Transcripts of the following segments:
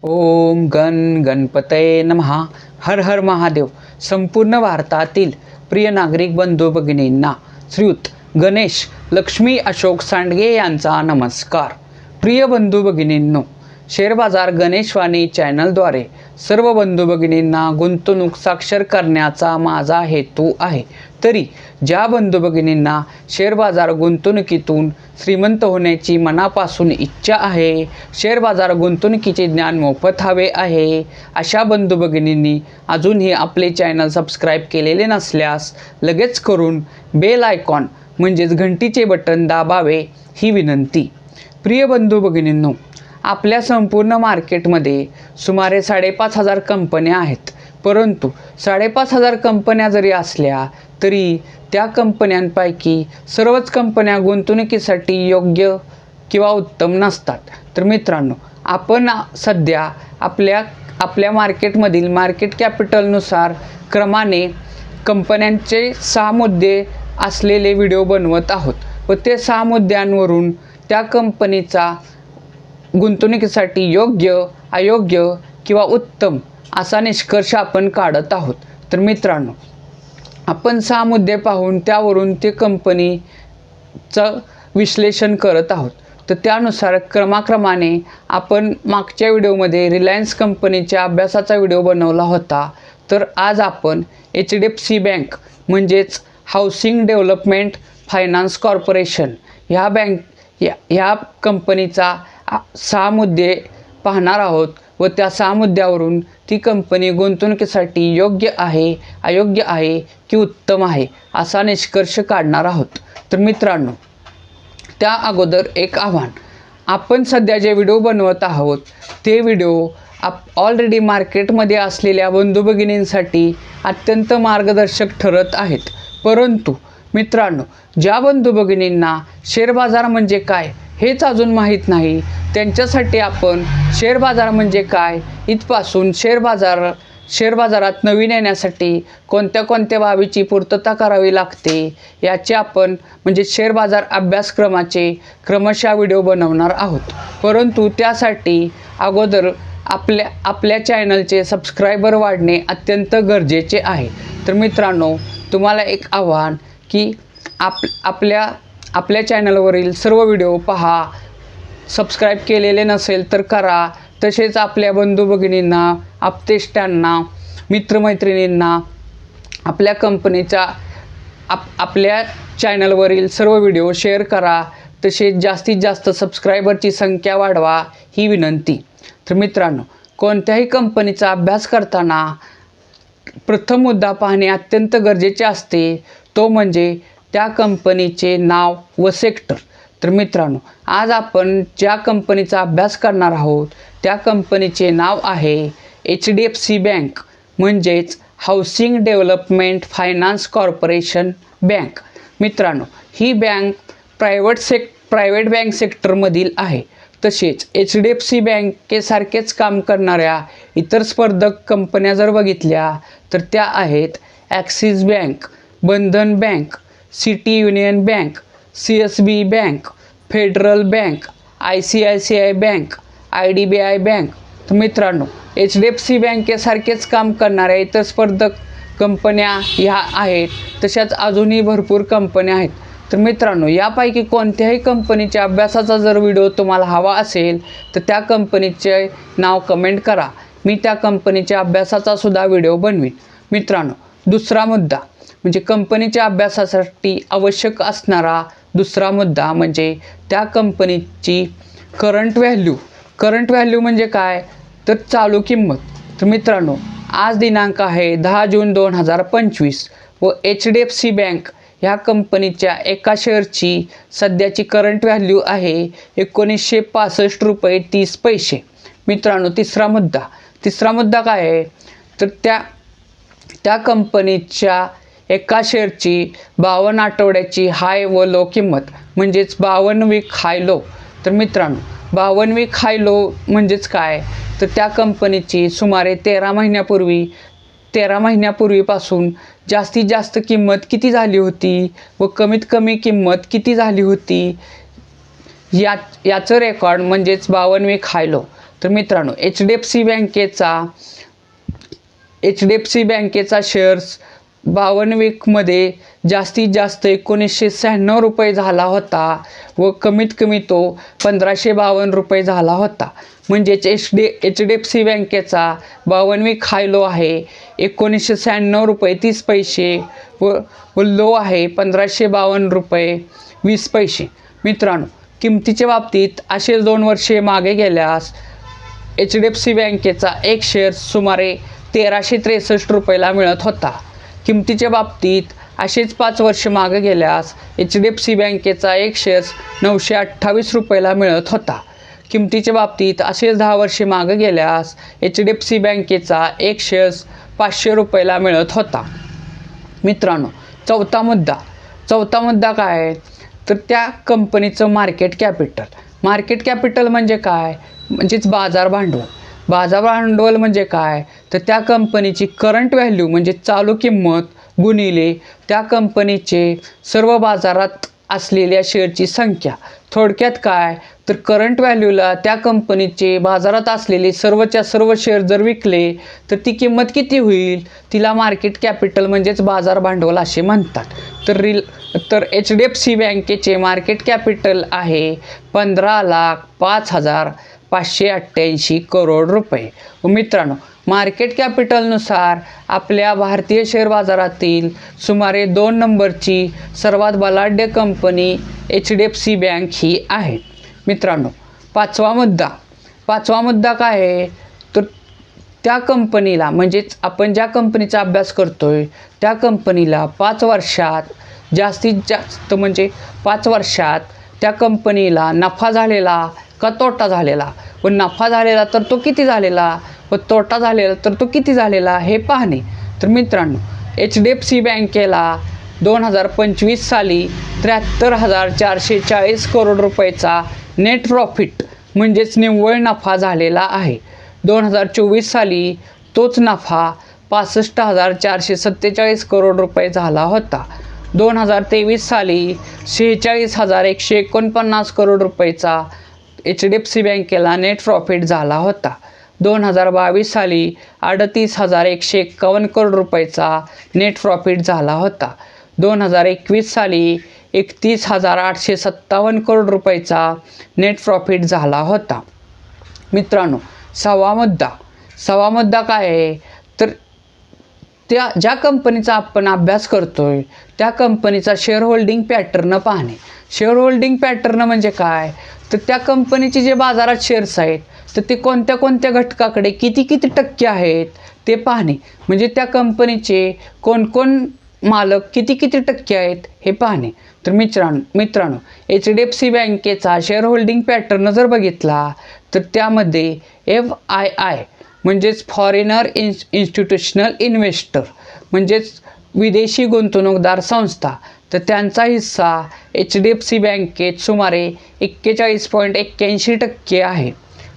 ओम गण गणपतये नमः. हर हर महादेव. संपूर्ण भारतातील प्रिय नागरिक बंधू भगिनींना श्रीयुत गणेश लक्ष्मी अशोक सांडगे यांचा नमस्कार. प्रिय बंधू भगिनींनो, शेअर बाजार गणेशवाणी चॅनलद्वारे सर्व बंधू भगिनींना गुंतवणूक साक्षर करण्याचा माझा हेतू आहे. तरी ज्या बंधू भगिनींना शेअर बाजार गुंतवणुकीतून श्रीमंत होण्याची मनापासून इच्छा आहे, शेअर बाजार गुंतवणुकीचे ज्ञान मोफत हवे आहे, अशा बंधू भगिनींनी अजूनही आपले चॅनल सबस्क्राईब केलेले नसल्यास लगेच करून बेल आयकॉन म्हणजेच घंटीचे बटन दाबावे ही विनंती. प्रिय बंधू भगिनींनो, आपल्या संपूर्ण मार्केटमध्ये सुमारे 5,500 कंपन्या आहेत. परंतु 5,500 कंपन्या जरी असल्या तरी त्या कंपन्यांपैकी सर्वच कंपन्या गुंतवणुकीसाठी योग्य किंवा उत्तम नसतात. तर मित्रांनो, आपण सध्या आपल्या मार्केटमधील मार्केट कॅपिटलनुसार क्रमाने कंपन्यांचे 6 मुद्दे असलेले व्हिडिओ बनवत आहोत व ते 6 मुद्द्यांवरून त्या कंपनीचा गुंतवणुकीसाठी योग्य, अयोग्य किंवा उत्तम असा निष्कर्ष आपण काढत आहोत. तर मित्रांनो, आपण 6 मुद्दे पाहून त्यावरून ते कंपनीचं विश्लेषण करत आहोत. तर त्यानुसार क्रमाक्रमाने आपण मागच्या व्हिडिओमध्ये रिलायन्स कंपनीच्या अभ्यासाचा व्हिडिओ बनवला होता. तर आज आपण HDFC बँक म्हणजेच हाऊसिंग डेव्हलपमेंट फायनान्स कॉर्पोरेशन ह्या कंपनीचा 6 मुद्दे पाहणार आहोत व त्या 6 मुद्द्यावरून ती कंपनी गुंतवणुकीसाठी योग्य आहे, अयोग्य आहे की उत्तम आहे असा निष्कर्ष काढणार आहोत. तर मित्रांनो, त्या अगोदर एक आव्हान, आपण सध्या जे व्हिडिओ बनवत आहोत ते व्हिडिओ ऑलरेडी मार्केटमध्ये असलेल्या बंधू भगिनींसाठी अत्यंत मार्गदर्शक ठरत आहेत. परंतु मित्रांनो, ज्या बंधू भगिनींना शेअर बाजार म्हणजे काय हेच अजून माहीत नाही, त्यांच्यासाठी आपण शेअर बाजार म्हणजे काय, इथपासून शेअर बाजारात नवीन येण्यासाठी कोणत्या बाबीची पूर्तता करावी लागते याचे आपण म्हणजे शेअर बाजार अभ्यासक्रमाचे क्रमशः व्हिडिओ बनवणार आहोत. परंतु त्यासाठी अगोदर आपल्या चॅनलचे सबस्क्रायबर वाढणे अत्यंत गरजेचे आहे. तर मित्रांनो, तुम्हाला एक आव्हान की आपल्या चॅनलवरील सर्व व्हिडिओ पहा, सबस्क्राईब केलेले नसेल तर करा. तसेच आपल्या बंधू भगिनींना, आप्तेष्टांना, मित्रमैत्रिणींना आपल्या कंपनीचा आपल्या चॅनलवरील सर्व व्हिडिओ शेअर करा. तसेच जास्तीत जास्त सबस्क्रायबरची संख्या वाढवा ही विनंती. तर मित्रांनो, कोणत्याही कंपनीचा अभ्यास करताना प्रथम मुद्दा पाहणे अत्यंत गरजेचे असते, तो म्हणजे त्या कंपनीचे नाव व सेक्टर. तर मित्रांनो, आज आपण ज्या कंपनीचा अभ्यास करणार आहोत त्या कंपनीचे नाव आहे HDFC बँक म्हणजेच housing development finance corporation bank. मित्रांनो, ही बँक प्रायव्हेट बँक सेक्टरमधील आहे. तसेच HDFC बँकेसारखेच काम करणाऱ्या इतर स्पर्धक कंपन्या जर बघितल्या तर त्या आहेत Axis bank, Bandhan bank, City Union bank, CSB bank, Federal bank, ICICI bank, IDBI bank. तर मित्रांनो, HDFC बँकेसारखेच काम करणाऱ्या इतर स्पर्धक कंपन्या ह्या आहेत. तशाच अजूनही भरपूर कंपन्या आहेत. तर मित्रांनो, यापैकी कोणत्याही कंपनीच्या अभ्यासाचा जर व्हिडिओ तुम्हाला हवा असेल तर त्या कंपनीचे नाव कमेंट करा, मी त्या कंपनीच्या अभ्यासाचा सुद्धा व्हिडिओ बनवीन. मित्रांनो, दुसरा मुद्दा म्हणजे कंपनीच्या अभ्यासासाठी आवश्यक असणारा दुसरा मुद्दा म्हणजे त्या कंपनीची करंट व्हॅल्यू म्हणजे काय तर चालू किंमत. तर मित्रांनो, आज दिनांक आहे 10 जून 2025 व HDFC बँक ह्या कंपनीच्या एका शेअरची सध्याची करंट व्हॅल्यू आहे 1965 रुपये 30 पैसे. मित्रांनो, तिसरा मुद्दा काय आहे तर त्या कंपनीच्या एका शेअरची 52 आठवड्याची हाय व लो किंमत म्हणजेच 52 वीक हाय लो. तर मित्रांनो, 52 वीक हाय लो म्हणजेच काय तर त्या कंपनीची सुमारे 13 महिन्यापूर्वीपासून जास्तीत जास्त किंमत किती झाली होती व कमीत कमी किंमत किती झाली होती याचं रेकॉर्ड म्हणजेच 52 वीक हाय लो. तर मित्रांनो एच डी एफ सी बँकेचा शेअर्स 52 वीकमध्ये जास्तीत जास्त 1996 रुपये झाला होता व कमीत कमी तो 1552 रुपये झाला होता. म्हणजेच एच डी एफ सी बँकेचा 52 वीक हाय लो आहे 1996 रुपये 30 पैसे व लो आहे 1552 रुपये 20 पैसे. मित्रांनो, किमतीच्या बाबतीत असे 2 वर्षे मागे गेल्यास एच डी एफ सी बँकेचा एक शेअर सुमारे 1363 रुपयाला मिळत होता. किमतीच्या बाबतीत असेच 5 वर्ष मागे गेल्यास एच डी एफ सी बँकेचा एक शेअर्स 928 रुपयाला मिळत होता. किमतीच्या बाबतीत असेच 10 वर्षे मागे गेल्यास एच डी एफ सी बँकेचा एक शेअर्स 500 रुपयाला मिळत होता. मित्रांनो, चौथा मुद्दा काय आहे तर त्या कंपनीचं मार्केट कॅपिटल म्हणजे काय, म्हणजेच बाजार भांडवल म्हणजे काय तर त्या कंपनीची करंट व्हॅल्यू म्हणजे चालू किंमत गुणिले त्या कंपनीचे सर्व बाजारात असलेल्या शेअरची संख्या. थोडक्यात काय तर करंट व्हॅल्यूला त्या कंपनीचे बाजारात असलेले सर्वच्या सर्व शेअर जर विकले तर ती किंमत किती होईल, तिला मार्केट कॅपिटल म्हणजेच बाजार भांडवल असे म्हणतात. तर एच डी एफ सी बँकेचे मार्केट कॅपिटल आहे 15,05,588 करोड रुपये. मित्रांनो, मार्केट कॅपिटलनुसार आपल्या भारतीय शेअर बाजारातील सुमारे 2 नंबरची सर्वात बलाढ्य company H D F C bank ही आहे. मित्रांनो, पाचवा मुद्दा काय आहे तर त्या कंपनीला म्हणजेच आपण ज्या कंपनीचा अभ्यास करतोय त्या कंपनीला 5 वर्षात जास्तीत जास्त म्हणजे 5 वर्षात त्या कंपनीला नफा झालेला का तोटा झालेला व नफा झालेला तर तो किती झालेला व तोटा झालेला तर तो किती झालेला हे पाहणे. तर मित्रांनो, एच डी एफ सी बँकेला 2025 साली 73,440 करोड रुपयाचा नेट प्रॉफिट म्हणजेच निव्वळ नफा झालेला आहे. 2024 साली तोच नफा 65,447 करोड रुपये झाला होता. 2023 साली 46,149 करोड रुपयाचा एच डी एफ सी बँकेला नेट प्रॉफिट झाला होता. 2022 साली 38,151 करोड रुपयाचा नेट प्रॉफिट झाला होता. 2021 साली 31,857 करोड रुपयाचा नेट प्रॉफिट झाला होता. मित्रांनो, सहावा मुद्दा काय आहे तर त्या ज्या कंपनीचा आपण अभ्यास करतोय त्या कंपनीचा शेअर होल्डिंग पॅटर्न पाहणे. शेअर होल्डिंग पॅटर्न म्हणजे काय तर त्या कंपनीचे जे बाजारात शेअर्स आहेत तर ते कोणत्या घटकाकडे किती टक्के आहेत ते पाहणे. म्हणजे त्या कंपनीचे कोण मालक किती टक्के आहेत हे पाहणे. तर मित्रांनो एच डी एफ सी बँकेचा शेअर होल्डिंग पॅटर्न जर बघितला तर त्यामध्ये FII म्हणजेच फॉरेनर इन्स्टिट्यूशनल इन्व्हेस्टर म्हणजेच विदेशी गुंतवणूकदार संस्था तर त्यांचा हिस्सा एच डी एफ सी बँकेत सुमारे 41.81% आहे.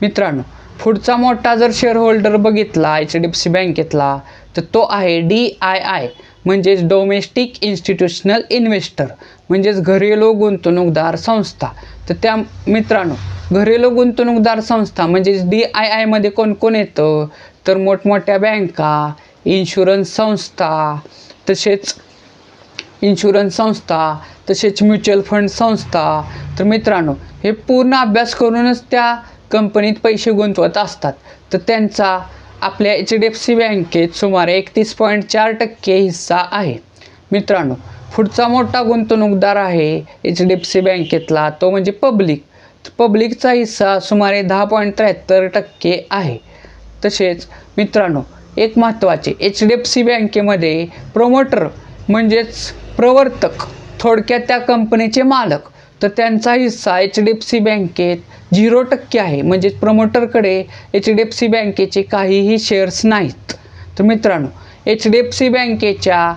मित्रांनो, पुढचा मोठा जर शेअर होल्डर बघितला एच डी एफ सी बँकेतला तर तो आहे DII म्हणजेच डोमेस्टिक इन्स्टिट्यूशनल इन्व्हेस्टर म्हणजेच घरेलू गुंतवणूकदार संस्था. तर त्या मित्रांनो, घरेलू गुंतवणूकदार संस्था म्हणजेच DII मध्ये कोण येतं तर मोठमोठ्या बँका, इन्शुरन्स संस्था तसेच म्युच्युअल फंड संस्था. तर मित्रांनो, हे पूर्ण अभ्यास करूनच त्या कंपनीत पैसे गुंतवत असतात. तर त्यांचा आपल्या एच डी एफ सी बँकेत सुमारे 31.4% हिस्सा आहे. मित्रांनो, पुढचा मोठा गुंतवणूकदार आहे एच डी एफ सी बँकेतला तो म्हणजे पब्लिकचा हिस्सा सुमारे 10.73% आहे. तसेच मित्रांनो, एक महत्त्वाचे एच डी एफ सी बँकेमध्ये प्रोमोटर म्हणजेच प्रवर्तक, थोडक्यात त्या कंपनीचे मालक, तर त्यांचा हिस्सा एच डी एफ सी बँकेत 0% आहे. म्हणजेच प्रमोटरकडे एच डी एफ सी बँकेचे काहीही शेअर्स नाहीत. तर मित्रांनो, एच डी एफ सी बँकेच्या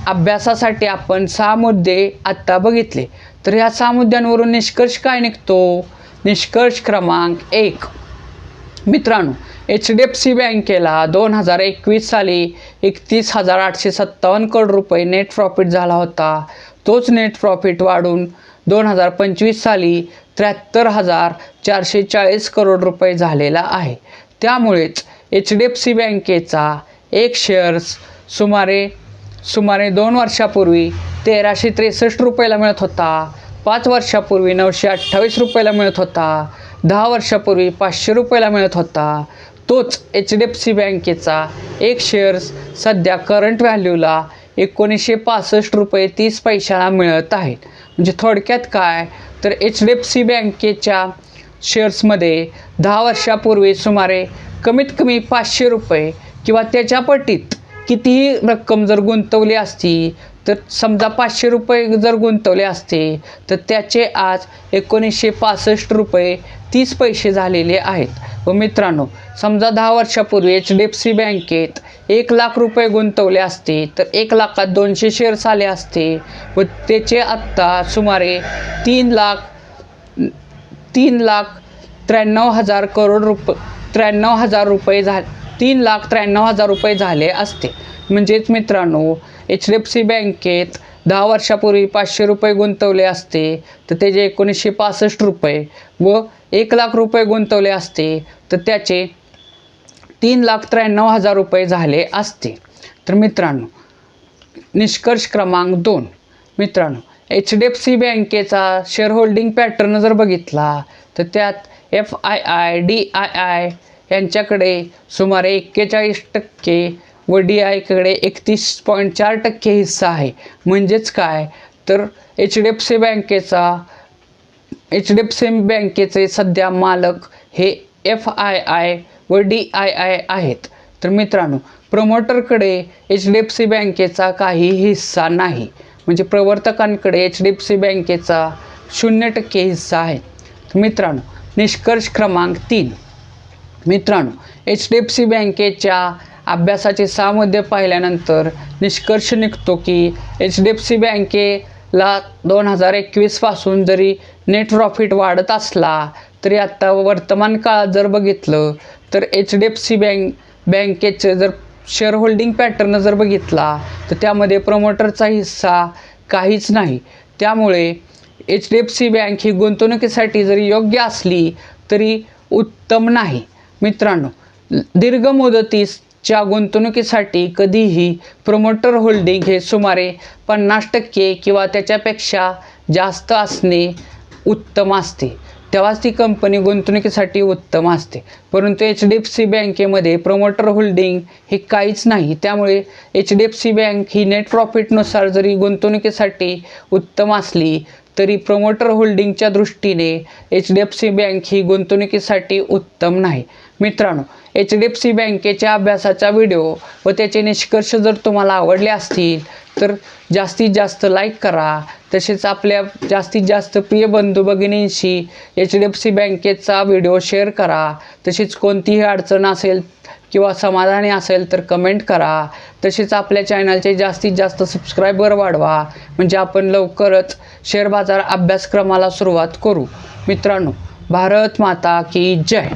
अभ्यासासाठी आपण 6 मुद्दे आत्ता बघितले. तर ह्या 6 मुद्द्यांवरून निष्कर्ष काय निघतो? निष्कर्ष क्रमांक 1, मित्रांनो, एच डी एफ सी बँकेला 2021 साली 31,857 करोड रुपये नेट प्रॉफिट झाला होता. तोच नेट प्रॉफिट वाढून 2025 साली 73,440 करोड रुपये झालेला आहे. त्यामुळेच HDFC बँकेचा एक शेअर्स सुमारे 2 वर्षापूर्वी 1363 रुपयाला मिळत होता. 5 वर्षापूर्वी 928 रुपयाला मिळत होता. 10 वर्षापूर्वी 500 रुपयाला मिळत होता. तोच HDFC बँकेचा एक शेअर्स सध्या करंट व्हॅल्यूला 1965 रुपये 30 पैशाला मिळत आहेत. म्हणजे थोडक्यात काय तर HDFC बँकेच्या शेअर्समध्ये 10 वर्षापूर्वी सुमारे कमीत कमी 500 रुपये किंवा त्याच्या पटीत कितीही रक्कम जर गुंतवली असती तर समजा 500 रुपये जर गुंतवले असते तर त्याचे आज 1965 रुपये 30 पैसे झालेले आहेत. व मित्रांनो, समजा 10 वर्षापूर्वी HDFC बँकेत 1 लाख रुपये गुंतवले असते तर 1 लाखात 200 शेअर्स आले असते व त्याचे आत्ता सुमारे 3,93,000 करोड रुपये 93,000 रुपये 3,93,000 रुपये झाले असते. म्हणजेच मित्रांनो, HDFC बँकेत 10 वर्षापूर्वी 500 रुपये गुंतवले असते तर त्याचे 1965 रुपये व 1 लाख रुपये गुंतवले असते तर त्याचे 3,93,000 रुपये झाले असते. तर मित्रांनो, निष्कर्ष क्रमांक 2. मित्रांनो, HDFC बँकेचा शेअर होल्डिंग पॅटर्न जर बघितला तर त्यात FII, DII यांच्याकडे सुमारे 41% व DII-कडे 31.4% हिस्सा आहे. म्हणजेच काय तर HDFC बँकेचे सध्या मालक हे FII व DII आहेत. तर मित्रांनो, प्रमोटरकडे HDFC बँकेचा काही हिस्सा नाही. म्हणजे प्रवर्तकांकडे HDFC बँकेचा 0% हिस्सा आहे. मित्रांनो, निष्कर्ष क्रमांक 3. मित्रांनो, HDFC बँकेच्या अभ्यासाचे 6 मुद्दे पाहिल्यानंतर निष्कर्ष निघतो की HDFC बँकेला 2021 पासून जरी नेट प्रॉफिट वाढत असला तरी आत्ता वर्तमान काळात जर बघितलं तर HDFC बँकेचे जर शेअर होल्डिंग पॅटर्न जर बघितला तर त्यामध्ये प्रमोटरचा हिस्सा काहीच नाही. त्यामुळे HDFC बँक ही गुंतवणुकीसाठी जरी योग्य असली तरी उत्तम नाही. मित्रांनो, दीर्घ मुदतीच्या गुंतवणुकीसाठी कधीही प्रमोटर होल्डिंग हे सुमारे 50% किंवा त्याच्यापेक्षा जास्त असणे उत्तम असते. तेव्हाच ती कंपनी गुंतवणुकीसाठी उत्तम असते. परंतु HDFC बँकेमध्ये प्रमोटर होल्डिंग हे काहीच नाही. त्यामुळे HDFC बँक ही नेट प्रॉफिटनुसार जरी गुंतवणुकीसाठी उत्तम असली तरी प्रमोटर होल्डिंगच्या दृष्टीने HDFC बँक ही गुंतवणुकीसाठी उत्तम नाही. मित्रांनो, HDFC बँकेच्या अभ्यासाचा व्हिडिओ व त्याचे निष्कर्ष जर तुम्हाला आवडले असतील तर जास्तीत जास्त लाईक करा. तसेच आपल्या जास्तीत जास्त प्रिय बंधू भगिनींशी HDFC बँकेचा व्हिडिओ शेअर करा. तसेच कोणतीही अडचण असेल किंवा समाधानी असेल तर कमेंट करा. तसेच आपल्या चॅनलचे जास्तीत जास्त सबस्क्रायबर वाढवा म्हणजे आपण लवकरच शेअर बाजार अभ्यासक्रमाला सुरुवात करू. मित्रांनो, भारत माता की जय.